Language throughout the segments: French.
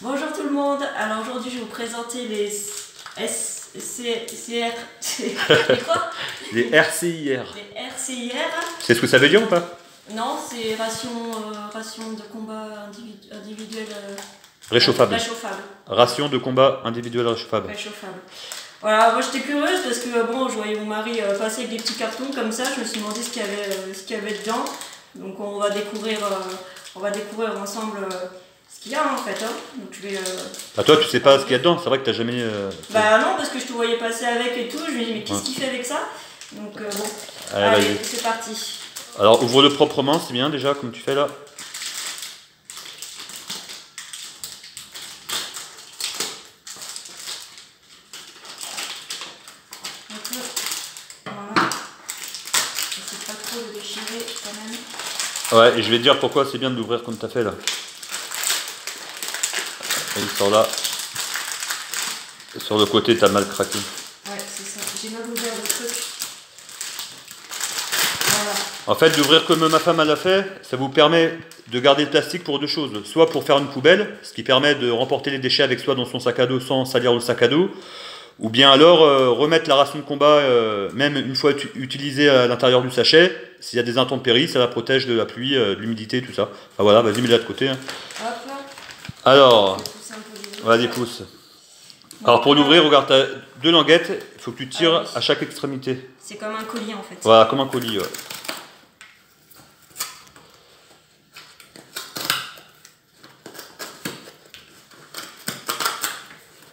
Bonjour tout le monde, alors aujourd'hui je vais vous présenter les SCR... Les quoi? Les RCIR. Les RCIR. C'est ce que ça veut dire ou pas? Non, c'est ration de combat individuel Réchauffable. réchauffable. Ration de combat individuel réchauffable. Réchauffable. Voilà, moi j'étais curieuse parce que bon, je voyais mon mari passer avec des petits cartons comme ça, je me suis demandé ce qu'il y avait dedans. Donc on va découvrir ensemble ce qu'il y a en fait. Hein. Donc je vais. Bah toi tu sais pas ce qu'il y a dedans, c'est vrai que t'as jamais. Bah non, parce que je te voyais passer avec et tout, je me dis mais qu'est-ce qu'il fait avec ça? Donc bon, allez c'est parti. Alors ouvre-le proprement, c'est bien déjà comme tu fais là. Voilà. J'essaie pas trop de déchirer quand même. Ouais, et je vais te dire pourquoi c'est bien de l'ouvrir comme t'as fait là. Et il sort là. Et sur le côté t'as mal craqué. Ouais, c'est ça. J'ai mal ouvert le truc. Voilà. En fait, d'ouvrir comme ma femme elle a fait, ça vous permet de garder le plastique pour deux choses. Soit pour faire une poubelle, ce qui permet de remporter les déchets avec soi dans son sac à dos sans salir le sac à dos. Ou bien alors remettre la ration de combat, même une fois utilisée à l'intérieur du sachet. S'il y a des intempéries, ça la protège de la pluie, de l'humidité, tout ça. Enfin voilà, vas-y, mets-la de côté. Hein. Hop là. Alors, Voilà, vas-y, pousse. Alors pour l'ouvrir, regarde, tu as deux languettes, il faut que tu tires à chaque extrémité. C'est comme un colis en fait. Voilà, comme un colis. Ouais.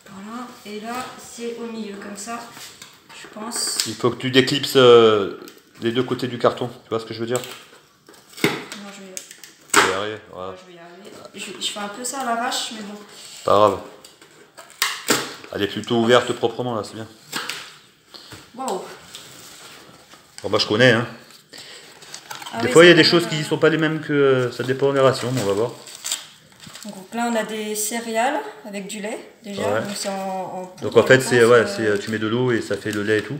Voilà, et là c'est au milieu comme ça, je pense. Il faut que tu déclipses les deux côtés du carton, tu vois ce que je veux dire? Non, je vais y arriver, voilà. je vais y arriver. Je fais un peu ça à l'arrache, mais bon. Pas grave. Elle est plutôt ouverte proprement là, c'est bien. Waouh. Bon bah je connais hein. Des Oui, fois il y a des choses qui ne sont pas les mêmes que ça dépend des rations, on va voir. Donc là on a des céréales avec du lait déjà. Ouais. Donc c'est en poudre, donc en fait je pense, tu mets de l'eau et ça fait le lait et tout.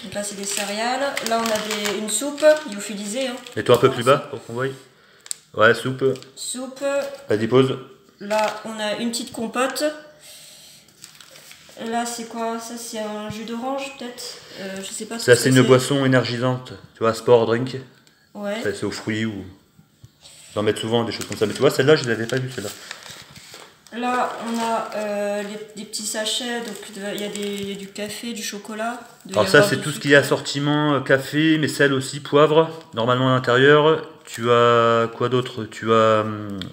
Donc là c'est des céréales. Là on a une soupe lyophilisée. Hein. Mets-toi un peu plus bas pour qu'on voie. Ouais, soupe. Soupe. Vas-y, pose. Là on a une petite compote. Là c'est quoi? Ça c'est un jus d'orange peut-être, je sais pas. Ça c'est une boisson énergisante, tu vois, sport drink. Ouais. C'est aux fruits ou... J'en mets souvent des choses comme ça, mais tu vois celle-là je ne l'avais pas vue celle-là. Là on a des petits sachets, donc il y a du café, du chocolat. Alors ça c'est tout ce qui est assortiment, café, mais sel aussi, poivre, normalement à l'intérieur. Tu as quoi d'autre? Tu as...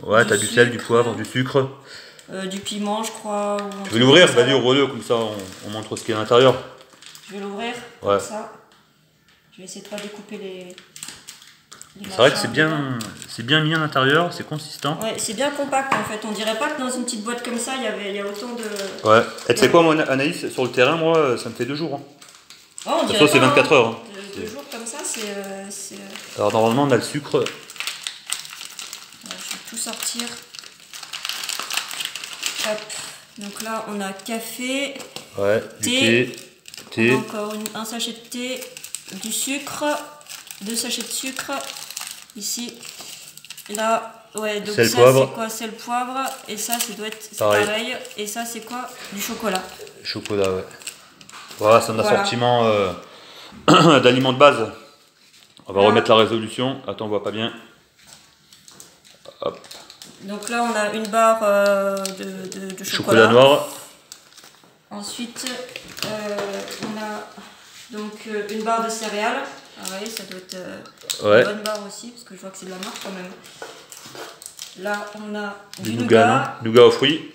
Ouais, tu as du sel, du poivre, du sucre. Du piment je crois. Tu veux l'ouvrir? Vas-y, ouvre-le, comme ça on montre ce qu'il y a à l'intérieur. Je vais l'ouvrir, ouais. Comme ça. Je vais essayer de pas découper les c'est vrai que c'est bien mis à l'intérieur, c'est consistant. Ouais, c'est bien compact en fait. On dirait pas que dans une petite boîte comme ça, il y a autant de... Ouais. Et tu sais quoi, moi, Anaïs, sur le terrain, moi, ça me fait 2 jours. Hein. Oh, on de toute façon, c'est 24 heures. Hein. 2 jours comme ça, c'est... Alors, normalement, on a le sucre. Ouais, je vais tout sortir. Hop. Donc là, on a café, ouais, thé. On a encore un sachet de thé, du sucre, 2 sachets de sucre. Ici, là, ouais, donc sel, ça poivre. C'est quoi? C'est le poivre, et ça doit être pareil. Et ça c'est quoi? Du chocolat. Chocolat, ouais. Voilà, c'est un assortiment d'aliments de base. On va remettre la résolution. Attends, on voit pas bien. Hop. Donc là, on a une barre de chocolat noir. Ensuite, on a donc une barre de céréales. Ah oui, ça doit être une bonne barre aussi, parce que je vois que c'est de la marque quand même. Là, on a du nougat. Nougat aux fruits.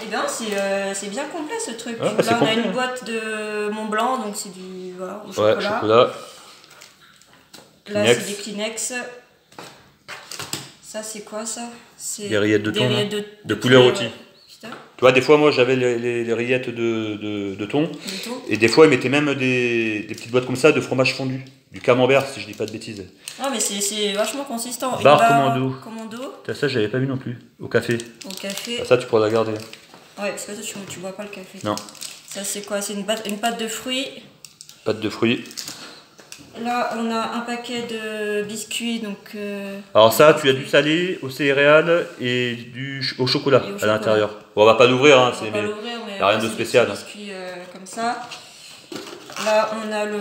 Et bien, c'est bien complet ce truc. Ah, là, on a une boîte de Mont Blanc, donc c'est du au chocolat. Ouais, chocolat. Là, c'est des Kleenex. Ça, c'est quoi ça? C'est des rillettes de thon, de poulet rôti. Ouais. Tu vois, des fois, moi, j'avais les rillettes de thon. Et des fois, ils mettaient même des petites boîtes comme ça de fromage fondu. Du camembert, si je dis pas de bêtises. Ah, mais c'est vachement consistant. Barre commando. Ça, j'avais pas vu non plus. Au café. Au café. Ah, ça, tu pourras la garder. Ouais, parce que ça, tu bois pas le café. Non. Ça, c'est quoi? C'est une pâte de fruits. Pâte de fruits. Là, on a un paquet de biscuits, donc... Alors ça, tu as du salé aux céréales et au chocolat à l'intérieur. Bon, on va pas l'ouvrir, hein, il n'y a rien de spécial. Des biscuits comme ça. Là, on a le...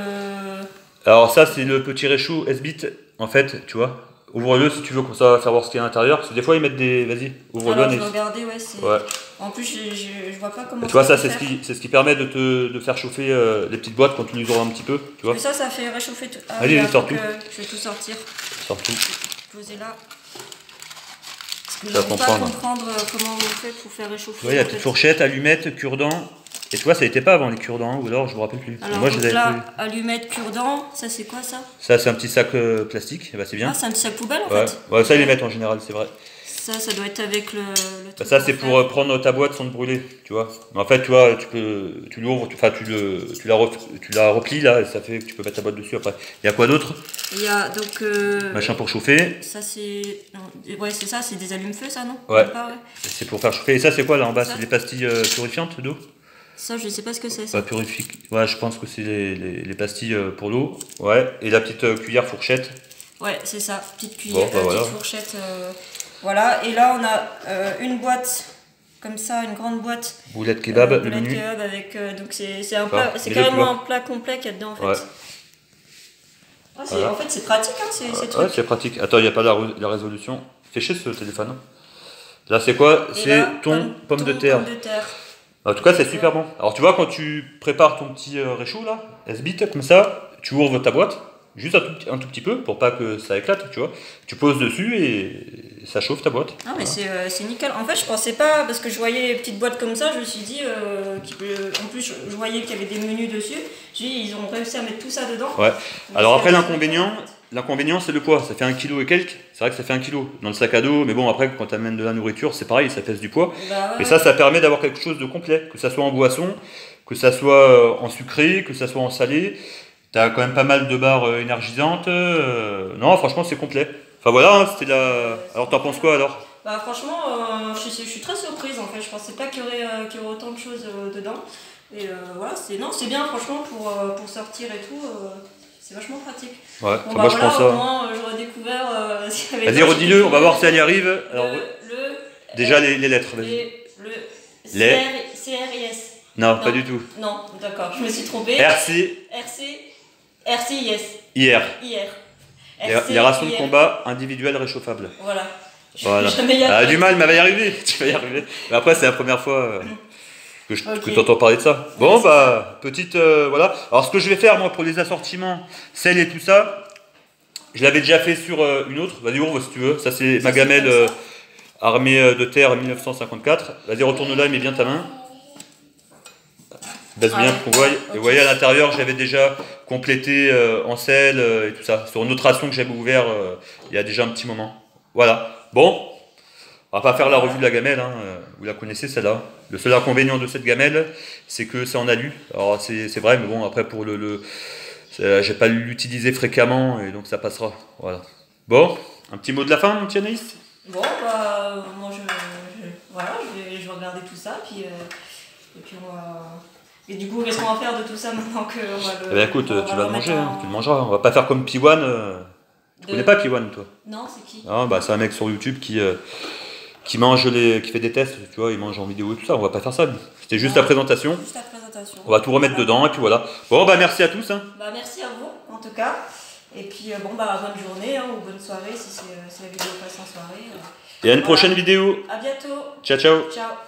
Alors ça, c'est le petit réchaud S-Bit, en fait, tu vois. Ouvre-le si tu veux, comme ça, on va faire voir ce qu'il y a à l'intérieur. Parce que des fois, ils mettent des... Vas-y, ouvre-le. Alors, je vais regarder, ouais, c'est... Ouais. En plus, je vois pas comment... Et tu vois, ça, c'est ce qui permet de faire chauffer les petites boîtes quand tu les ouvres un petit peu, tu vois. Mais ça fait réchauffer tout. Ah, allez, sors tout. Je vais tout sortir. Sors tout. Poser là. Parce que je ne peux pas comprendre comment on fait pour faire réchauffer. Ouais, il y a petite fourchette, allumette, cure-dent. Et tu vois, ça n'était pas avant les cure-dents, ou alors je me rappelle plus. Alors, moi, donc là, allumette, cure-dent, ça c'est quoi ça? Ça, c'est un petit sac plastique, bah, c'est bien. Ah, c'est un petit sac poubelle en fait. Ouais, ça ils les mettent en général, c'est vrai. Ça doit être avec le bah, ça, c'est pour prendre ta boîte sans te brûler, tu vois. Mais en fait, tu vois, tu l'ouvres, tu la replies là, et ça fait que tu peux mettre ta boîte dessus après. Il y a quoi d'autre? Il y a donc. Machin pour chauffer. Ça, c'est. Ouais, c'est ça, c'est des allumes-feux, ça, non? Ouais. C'est pour faire chauffer. Et ça, c'est quoi là en bas? C'est des pastilles purifiantes d'eau? Ça, je sais pas ce que c'est. Ça. Ouais, je pense que c'est les pastilles pour l'eau. Ouais, et la petite cuillère fourchette. Ouais, c'est ça, petite cuillère, bon, bah, voilà. petite fourchette. Voilà, et là on a une boîte, comme ça, une grande boîte. Boulette kebab de boulette minuit. Kebab avec, donc c'est un plat, c'est carrément un plat complet qu'il y a dedans en fait. Ouais. Ah, voilà. En fait c'est pratique, hein, ces trucs. Ouais, c'est pratique. Attends, il n'y a pas la résolution. Fais chier ce téléphone. Là, c'est quoi? C'est ton pomme de terre. En tout cas, c'est super bon. Alors, tu vois, quand tu prépares ton petit réchaud, là, S-Bit, comme ça, tu ouvres ta boîte, juste un tout petit peu, pour pas que ça éclate, tu vois. Tu poses dessus et ça chauffe ta boîte. Ah, mais voilà. C'est nickel. En fait, je pensais pas, parce que je voyais les petites boîtes comme ça, je me suis dit, en plus, je voyais qu'il y avait des menus dessus. J'ai dit, ils ont réussi à mettre tout ça dedans. Ouais. Alors, après, l'inconvénient, c'est le poids. Ça fait 1 kg et quelques. C'est vrai que ça fait 1 kg dans le sac à dos. Mais bon, après, quand tu amènes de la nourriture, c'est pareil, ça pèse du poids. Bah, ouais, et ça permet d'avoir quelque chose de complet. Que ça soit en boisson, que ça soit en sucré, que ça soit en salé. Tu as quand même pas mal de barres énergisantes. Non, franchement, c'est complet. Enfin voilà, hein, c'était la. Alors, t'en penses quoi alors? Bah, franchement, je suis très surprise en fait. Je pensais pas qu'il y aurait autant de choses dedans. Et voilà, c'est bien, franchement, pour sortir et tout. C'est vachement pratique. Ouais, bon, bah, moi je pense ça. Au moins, j'aurais découvert ce qu'il y avait. Vas-y, redis-le, on va voir si elle y arrive. Alors, déjà les lettres, vas-y. Le CRIS. Non, pas du tout. Non, d'accord, je me suis trompée. RCIS. Hier. Les rations de combat individuelles réchauffables. Voilà. Ah, du mal, mais elle va y arriver. Tu vas y arriver. Mais après, c'est la première fois que tu entends parler de ça. Bon, bah, petite. Voilà. Alors, ce que je vais faire, moi, pour les assortiments, sel et tout ça, je l'avais déjà fait sur une autre. Vas-y, ouvre si tu veux. Ça, c'est ma gamelle armée de terre 1954. Vas-y, retourne là, mets bien ta main. Baisse bien qu'on voie. Et vous voyez, à l'intérieur, j'avais déjà complété en sel et tout ça. Sur une autre ration que j'avais ouvert il y a déjà un petit moment. Voilà. Bon, on va pas faire la revue de la gamelle, hein. Vous la connaissez celle-là. Le seul inconvénient de cette gamelle, c'est que c'est en alu. Alors c'est vrai, mais bon, après pour je vais pas l'utiliser fréquemment et donc ça passera. Voilà. Bon, un petit mot de la fin, mon petit Anaïs? Bon, bah, moi voilà, je vais regarder tout ça, puis et puis on va. Et du coup, qu'est-ce qu'on va faire de tout ça maintenant que on va le. Eh ben écoute, tu vas le manger, tu le mangeras. On va pas faire comme Piwan. Tu connais pas Piwan, toi? Non, c'est qui? Ah, bah, c'est un mec sur YouTube qui fait des tests, tu vois, il mange en vidéo et tout ça. On va pas faire ça. C'était juste la présentation. Juste la présentation. On va tout remettre dedans et puis voilà. Bon, bah merci à tous. Hein. Bah merci à vous, en tout cas. Et puis bon, bah bonne journée ou bonne soirée si la vidéo passe en soirée. Et à une prochaine vidéo. À bientôt. Ciao, ciao. Ciao.